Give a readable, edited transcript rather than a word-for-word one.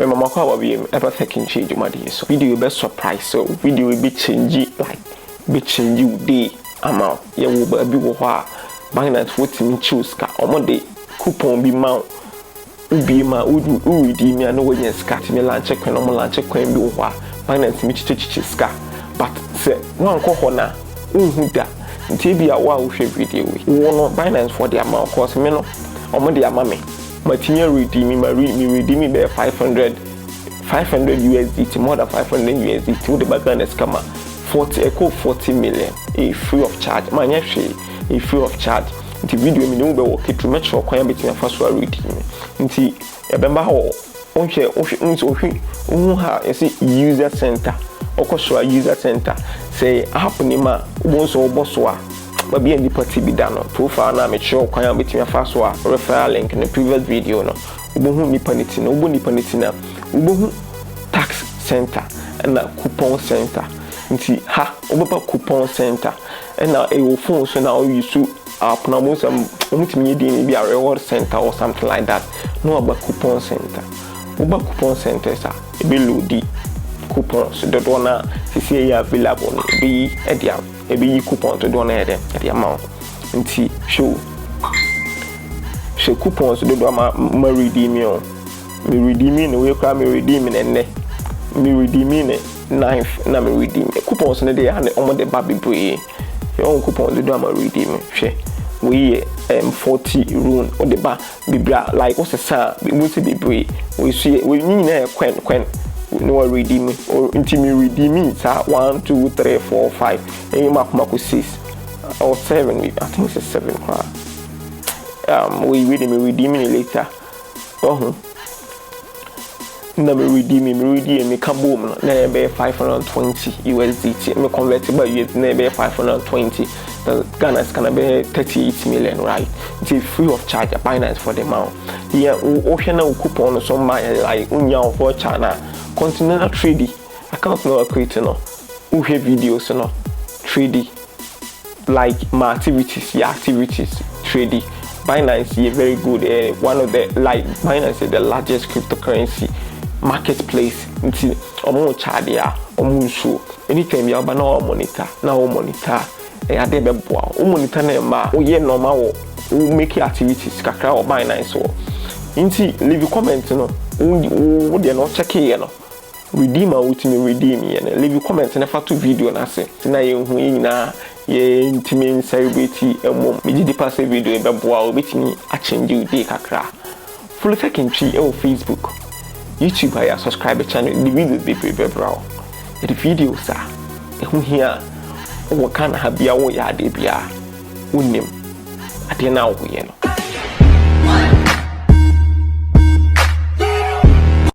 me mama kwa be ever second change my day so video be surprise so video be change like be change you day amount ye wo ba bi wo ho a Binance what me choose ka omode coupon bi ma ubi ma udu redeem me no wenye ska ti me launch kwen no launch kwen bi wo ho a Binance me chichi ska but say wan ko ho na unhu da nti bi a wa wo hwe video we wo no Binance for the amount cost me no omode ama me Matinya redeem me redeem be 500 USDT more than 500 USDT with the background is come 40 million a free of charge man a free of charge the video me no be work to make sure kwan betin afa so redeem nti e bemba ho onhwe ha ese user center okosho user center say app ni ma ubonso oboso a baby and party be done profile na me show kwan betin afa so a referral link in the previous video no ubohu nipa niti na ubohu tax center and coupon center nti ha obepa coupon center and na e phone so na you use app na mo some umutimi dey be a reward center or something like that no about coupon center coupon center sa e be load coupons the donor see available no be e be coupon to donor the amount nti show coupons the donor ma redeem you me redeeming we kwa me redeeming enne me redeeming 9th na me redeem coupons ne dey and omo the baby boy your coupons do am redeem hwe we 40 rune o the ba bibra like what's the we say be we see we nyina kwen no redeem or until me redeem sa 1 2 3 4 5 and makuma 6 or 7 I think it's 7 we redeeming later na me redeem me ka boom no na be 520 USDT me convert by USD na be 520 the Ghana's can be 38 million right it's free of charge at Binance for the amount yeah o na coupon so my like unya for China continental trading account no create no who have videos no trading like my activities trading Binance is very good one of the like Binance is the largest cryptocurrency marketplace until omo charge ya omo so anytime you ba na monitor e ade be boa o monitor na ma o ye normal o make activities kakra o Binance o nti leave comment no o de no check here no redeem out me redeem ye na leave comment na fa to video na se na ye hu nyina ye intimi celebrity emo me di pass video e be boa o betimi a change you day kakra follow second tree e Facebook YouTube I subscribe channel the video be brow the videos are who here o kan ha bia wo ya de bia unim ade na wo ye no